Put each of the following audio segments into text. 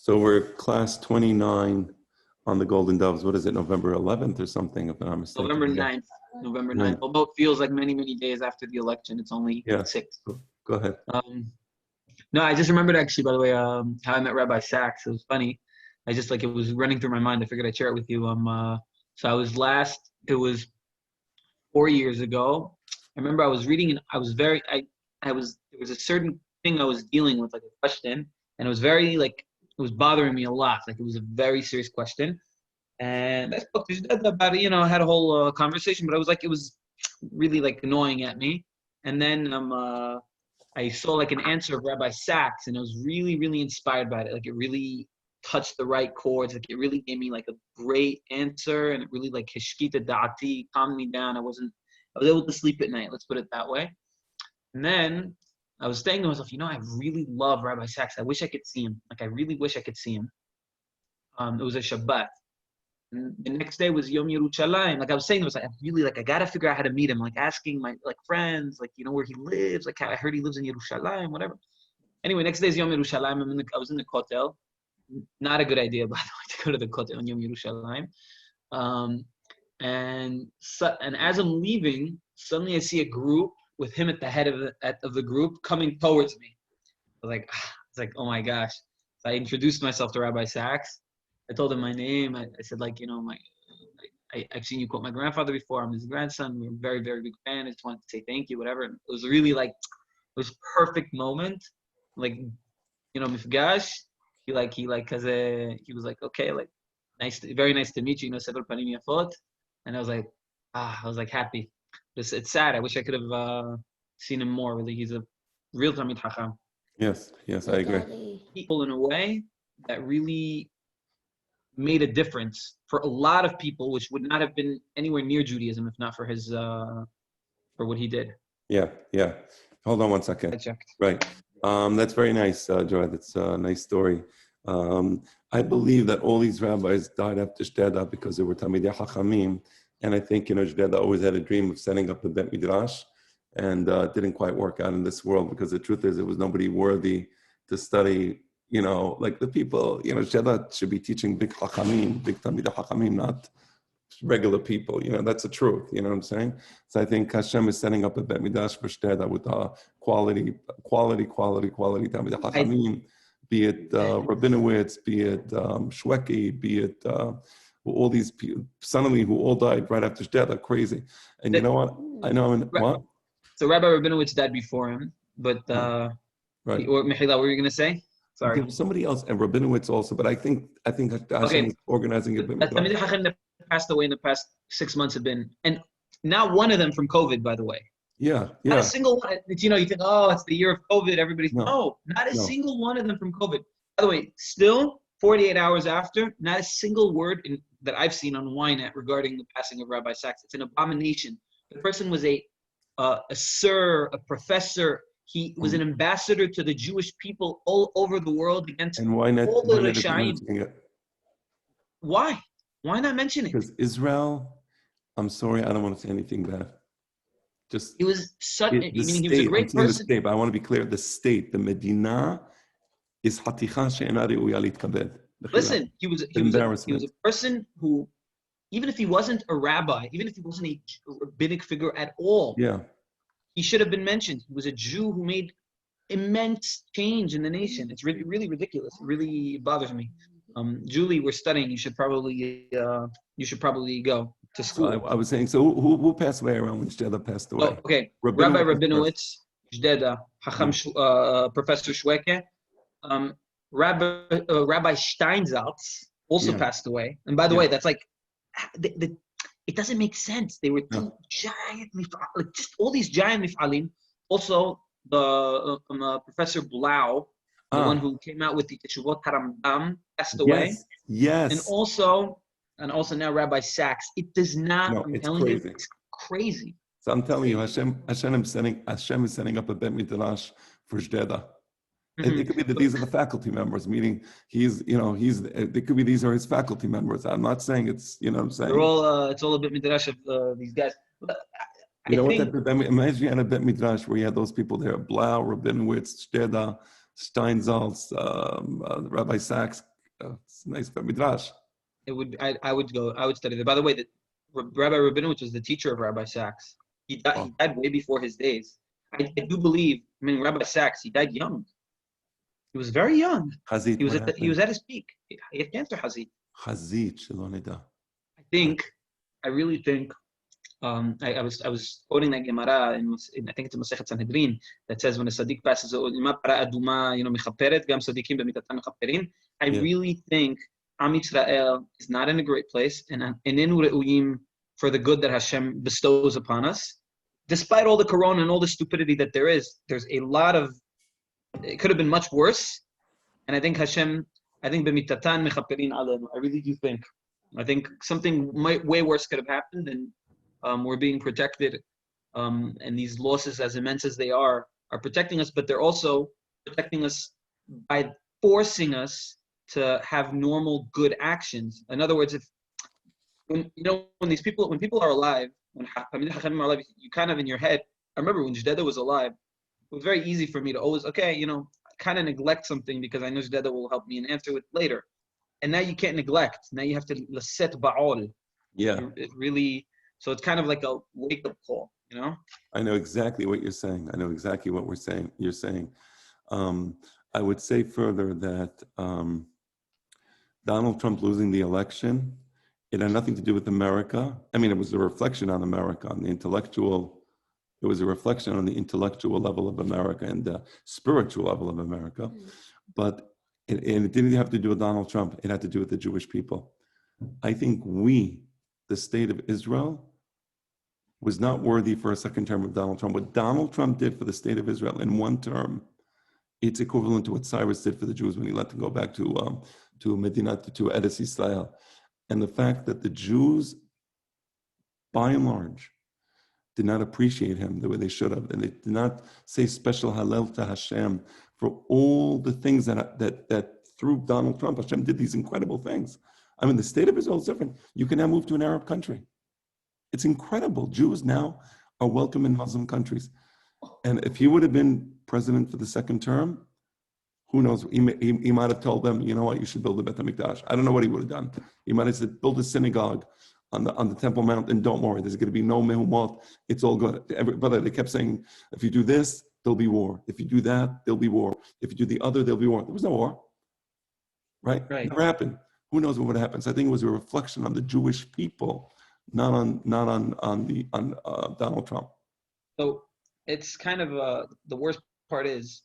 So we're class 29 on the Golden Doves. What is it, November 11th or something, if I'm not mistaken? November 9th. November 9th. Although it feels like many, many days after the election, it's only 6. Go ahead. No, I just remembered actually, by the way, how I met Rabbi Sachs. It was funny. I just it was running through my mind. I figured I'd share it with you. So it was 4 years ago. I remember I was reading and there was a certain thing I was dealing with, like a question, and it was very it was bothering me a lot. Like it was a very serious question. And I spoke to his dad about it, I had a whole conversation, but it was really annoying at me. And then I saw an answer of Rabbi Sachs, and I was really, really inspired by it. It really touched the right chords. It really gave me a great answer, and it really hishkita da'ati, calmed me down. I was able to sleep at night. Let's put it that way. And then I was saying to myself, I really love Rabbi Sachs. I wish I could see him. I really wish I could see him. It was a Shabbat. And the next day was Yom Yerushalayim. I was saying to myself, I gotta figure out how to meet him. Asking my friends, where he lives. I heard he lives in Yerushalayim, whatever. Anyway, next day is Yom Yerushalayim. I was in the Kotel. Not a good idea, by the way, to go to the Kotel on Yom Yerushalayim. And as I'm leaving, suddenly I see a group with him at the head of the group coming towards me. I was like, oh my gosh. So I introduced myself to Rabbi Sachs. I told him my name. I said, I've seen you quote my grandfather before. I'm his grandson. We're a very, very big fan. I just wanted to say thank you, whatever. And it was really it was perfect moment. Mifgash. He was okay, very nice to meet you. Sever panim yafot. And I was happy. It's sad. I wish I could have seen him more. Really, he's a real Talmid Chacham. Yes, I agree. People in a way that really made a difference for a lot of people, which would not have been anywhere near Judaism if not for his for what he did. Yeah. Hold on one second. I checked. Right. That's very nice, Joy. That's a nice story. I believe that all these rabbis died after Shteda because they were Talmidei Chachamim. And I think, Shteda always had a dream of setting up a Bet Midrash, and it didn't quite work out in this world because the truth is there was nobody worthy to study, the people, Shteda should be teaching big Chachamim, big Talmidei Chachamim, not regular people. That's the truth. You know what I'm saying? So I think Hashem is setting up a Bet Midrash for Shteda with quality Talmidei Chachamim, be it Rabinowitz, be it Shweki, be it all these people, suddenly who all died right after Shteda, crazy. And you know what? I know. What? So Rabbi Rabinowitz died before him, but right. Or Mechila, what were you going to say? Sorry. Okay, somebody else, and Rabinowitz also, but I think Hashem is organizing a bit. Talmidei Chacham that passed away in the past 6 months have been, and not one of them from COVID, by the way. Yeah. Not a single one. You think, it's the year of COVID. Everybody's not a single one of them from COVID. By the way, still 48 hours after, not a single word that I've seen on Ynet regarding the passing of Rabbi Sachs. It's an abomination. The person was a sir, a professor. He was an ambassador to the Jewish people all over the world against all the Rishaim. Why? Why not mention it? Because Israel, I'm sorry, I don't want to say anything bad. Just he was such. He was a great person. The state, but I want to be clear. The state, the Medina, is haticha she'ena re'uya litkabed. Listen, he was a person who, even if he wasn't a rabbi, even if he wasn't a rabbinic figure at all, he should have been mentioned. He was a Jew who made immense change in the nation. It's really, really ridiculous. It really bothers me. Julie, we're studying. You should probably go to school. So I was saying, so who passed away around when Shteda passed away? Okay, Rabbi Rabinowitz, Shteda, Chacham, Professor Shweke, Rabbi Steinsaltz also passed away. And by the way, that's it doesn't make sense. They were two giant mif'alim, just all these giant mif'alim. Also, the Professor Blau, the one who came out with the Teshuvot Harambam, passed away. Yes. And also now Rabbi Sachs. It does not. No, it's crazy. It's crazy. So I'm telling you, Hashem is setting up a Bet Midrash for Shteda. It could be that these are the faculty members, meaning it could be these are his faculty members. I'm not saying it's, what I'm saying. They're all, it's all a bit midrash of these guys. Imagine a Bet Midrash where you had those people there, Blau, Rabinowitz, Shteda, Steinsaltz, Rabbi Sachs. It's a nice midrash. It would. I would go. I would study there. By the way, that Rabbi Rabinowitz was the teacher of Rabbi Sachs. Oh, He died way before his days. I do believe. I mean, Rabbi Sachs. He died young. He was very young. Chazit, what He was happened? at his peak. He had cancer. Hazit. Chazit, shelo nida. I think. I really think. I was quoting that Gemara I think it's in Masechet Sanhedrin that says when a Sadiq passes, "Ima para aduma, mechaperet, gam Sadiqim b'mitatan mechaperin." I Yeah. really think Am Yisrael is not in a great place, and in re'uyim for the good that Hashem bestows upon us. Despite all the corona and all the stupidity that there's a lot of. It could have been much worse, and I think Hashem. I think b'mitatan mechaperin alenu. I really do think. I think something way worse could have happened, and we're being protected, and these losses, as immense as they are protecting us, but they're also protecting us by forcing us to have normal, good actions. In other words, when people are alive, when Hamid Hachamim are alive, you kind of in your head. I remember when Jdeda was alive, it was very easy for me to always, kind of neglect something because I know Jdeda will help me and answer it later. And now you can't neglect. Now you have to laset ba'ol. Yeah. It really. So it's kind of like a wake-up call, I know exactly what you're saying. I know exactly what you're saying. I would say further that Donald Trump losing the election, it had nothing to do with America. I mean, it was a reflection on America, on the intellectual. It was a reflection on the intellectual level of America and the spiritual level of America. But it didn't have to do with Donald Trump. It had to do with the Jewish people. I think the state of Israel, was not worthy for a second term of Donald Trump. What Donald Trump did for the state of Israel in one term, it's equivalent to what Cyrus did for the Jews when he let them go back to Medina, to Eretz Yisrael. And the fact that the Jews, by and large, did not appreciate him the way they should have, and they did not say special Hallel to Hashem for all the things that through Donald Trump, Hashem did these incredible things. I mean, the state of Israel is different. You can now move to an Arab country. It's incredible. Jews now are welcome in Muslim countries. And if he would have been president for the second term, who knows? He might have told them, you know what, you should build a Beit HaMikdash. I don't know what he would have done. He might have said, build a synagogue on the Temple Mount, and don't worry, there's going to be no mehumot. It's all good. But they kept saying, if you do this, there'll be war. If you do that, there'll be war. If you do the other, there'll be war. There was no war. Right? It never happened. Who knows what would happen? So I think it was a reflection on the Jewish people, not on Donald Trump. So it's kind of the worst part is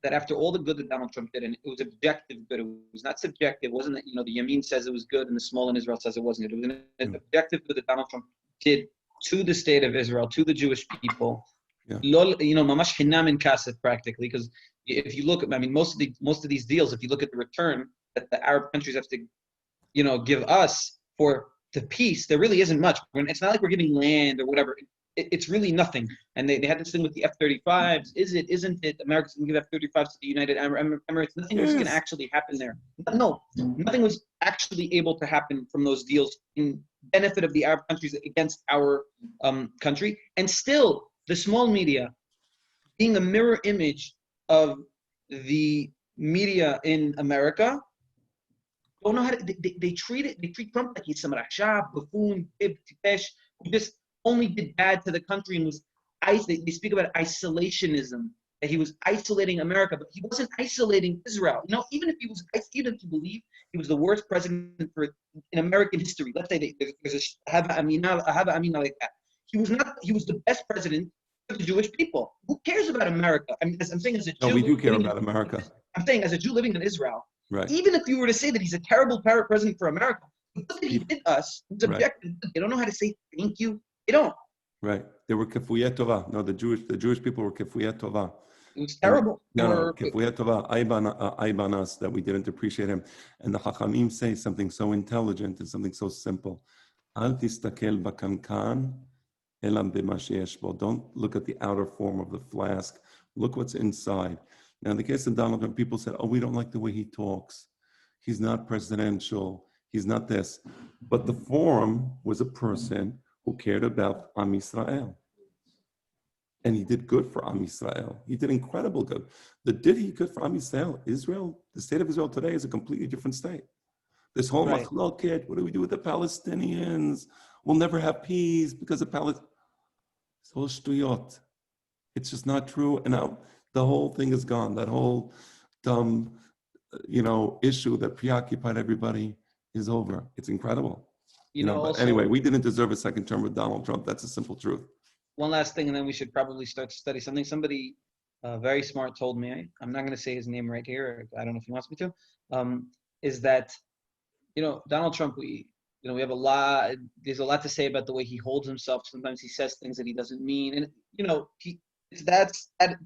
that after all the good that Donald Trump did, and it was objective good, it was not subjective. It wasn't that the Yameen says it was good and the small in Israel says it wasn't good. It was an objective good that Donald Trump did to the state of Israel, to the Jewish people. Mamash hinam in kasef practically, because if you look at, most of these deals, if you look at the return that the Arab countries have to, give us for the peace, there really isn't much. It's not like we're giving land or whatever. It's really nothing. And they had this thing with the F-35s. Is it? Isn't it? America's going to give F-35s to the United Emirates. Nothing was going to actually happen there. No, nothing was actually able to happen from those deals in benefit of the Arab countries against our country. And still, the small media, being a mirror image of the media in America, don't know how to. They treat Trump like he's some rasha, buffoon, tipesh, who just only did bad to the country and was they speak about isolationism, that he was isolating America, but he wasn't isolating Israel. Even if you believe he was the worst president in American history, let's say there's a Hava Amina like that. He was not. He was the best president for the Jewish people. Who cares about America? I'm saying as a Jew. No, we do care about America. I'm saying as a Jew living in Israel. Right. Even if you were to say that he's a terrible president for America, the good that he did us was objective. They don't know how to say thank you. They don't. Right. They were kefuyet tova. No, the Jewish people were kefuyet tova. It was terrible. No, kefuyet tova. Ayban us, that we didn't appreciate him. And the Chachamim say something so intelligent and something so simple. Al tistakel bakankan elam b'ma sheyesh bo. Don't look at the outer form of the flask. Look what's inside. Now, in the case of Donald Trump, people said, we don't like the way he talks. He's not presidential. He's not this. But the form was a person who cared about Am Yisrael. And he did good for Am Yisrael. He did incredible good. Did he good for Am Yisrael? Israel, the state of Israel today is a completely different state. This whole Right. machloket, what do we do with the Palestinians? We'll never have peace because of Palestine. It's all shtuyot. It's just not true. And now the whole thing is gone. That whole dumb, issue that preoccupied everybody is over. It's incredible. But Also, anyway, we didn't deserve a second term with Donald Trump. That's a simple truth. one last thing, and then we should probably start to study something. Somebody very smart told me, I'm not going to say his name right here. I don't know if he wants me to, is that, Donald Trump, we have there's a lot to say about the way he holds himself. Sometimes he says things that he doesn't mean. And, that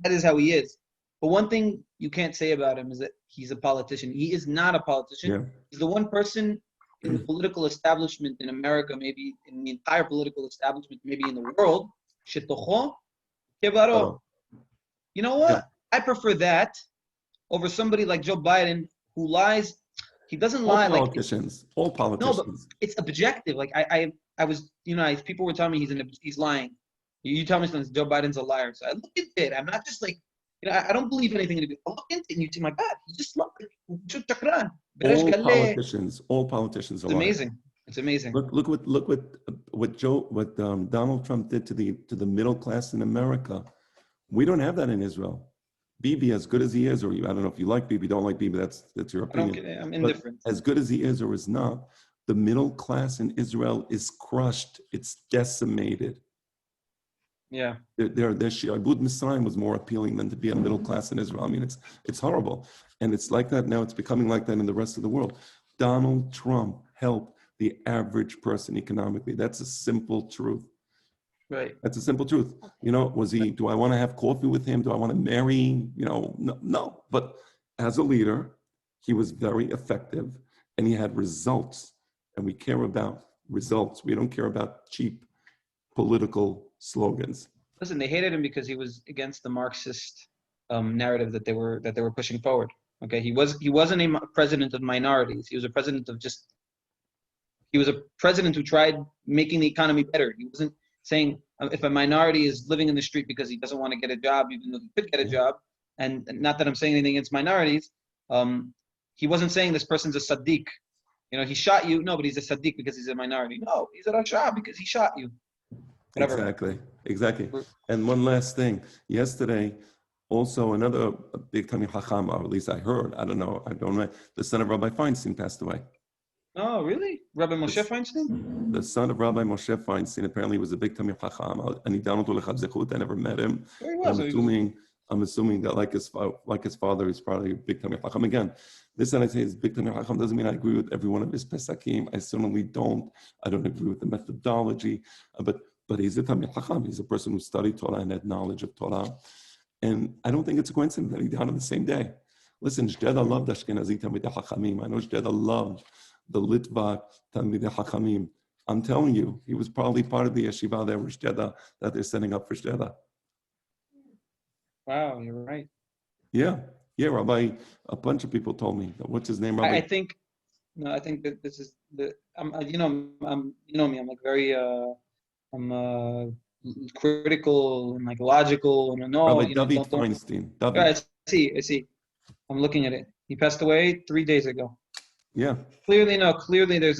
is how he is. But one thing you can't say about him is that he's a politician. He is not a politician. Yeah. He's the one person in the political establishment in America, maybe in the entire political establishment, maybe in the world, shetocho kevaro. You know what? Yeah. I prefer that over somebody like Joe Biden who lies. He doesn't lie. All politicians. No, but it's objective. Like I was, people were telling me he's lying. You tell me something, Joe Biden's a liar. So I look into it. I'm not just like, I don't believe anything. I look into it and you say, my God, he just looked like all politicians are It's amazing. It's amazing. Look what Donald Trump did to the middle class in America. We don't have that in Israel. Bibi, as good as he is, or I don't know if you like Bibi, don't like Bibi, that's your opinion. I'm indifferent. But as good as he is or is not, the middle class in Israel is crushed. It's decimated. Yeah. Their Shi'abud Mitzrayim was more appealing than to be a middle class in Israel. I mean, it's horrible. And it's like that now. It's becoming like that in the rest of the world. Donald Trump helped the average person economically. That's a simple truth. Right. That's a simple truth. Do I want to have coffee with him? Do I want to marry? No. But as a leader, he was very effective and he had results. And we care about results. We don't care about cheap political slogans. Listen, they hated him because he was against the Marxist narrative that they were pushing forward. Okay, he wasn't a president of minorities. He was a president who tried making the economy better. He wasn't saying if a minority is living in the street because he doesn't want to get a job, even though he could get a job, and not that I'm saying anything against minorities, he wasn't saying this person's a Sadiq. He shot you. No, but he's a Sadiq because he's a minority. No, he's a Rasha because he shot you. Whatever. Exactly. And one last thing. Yesterday, also another big Talmid Chacham, or at least I heard, I don't know, the son of Rabbi Feinstein passed away. Oh, really? Rabbi Moshe Feinstein? The son of Rabbi Moshe Feinstein apparently was a big Talmid Chacham. I never met him. I'm assuming that like his father, he's probably a big Talmid Chacham. Again, this that I say is big Talmid Chacham doesn't mean I agree with every one of his Pesakim. I certainly don't. I don't agree with the methodology, but he's a Talmid Chacham. He's a person who studied Torah and had knowledge of Torah. And I don't think it's a coincidence that he died on the same day. Listen, Jdedah loved Ashkenazi Talmidei Chachamim. I know Jdedah loved the Litvak Talmidei Chachamim. I'm telling you, he was probably part of the yeshiva there with Jdedah that they're setting up for Jdedah. Wow, you're right. Yeah, Rabbi. A bunch of people told me. What's his name, Rabbi? I think that this is I'm me. I'm like very I'm critical and like logical and Rabbi David Feinstein. I see. I'm looking at it. He passed away 3 days ago. Yeah. Clearly there's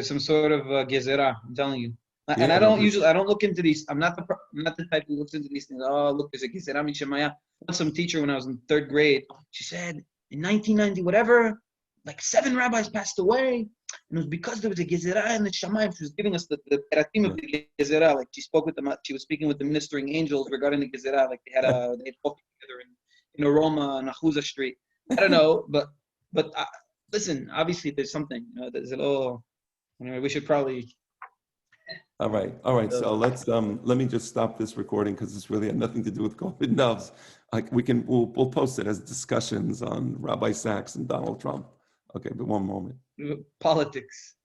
some sort of gezerah. I'm telling you. And I don't look into these. I'm not the type who looks into these things. Oh, look, there's a gezerah min Shemaya. Some teacher when I was in 3rd grade, she said in 1990 whatever, like 7 rabbis passed away, and it was because there was a gezerah in the Shamayim. She was giving us the peratim of the gezerah. Like she was speaking with the ministering angels regarding the gezerah. Like they had coffee together in Aroma on Achuza Street. I don't know, but listen, obviously there's something. There's a little. Anyway, we should probably. All right. So let's let me just stop this recording because this really had nothing to do with Golden Doves. We'll post it as discussions on Rabbi Sachs and Donald Trump. Okay, but one moment. Politics.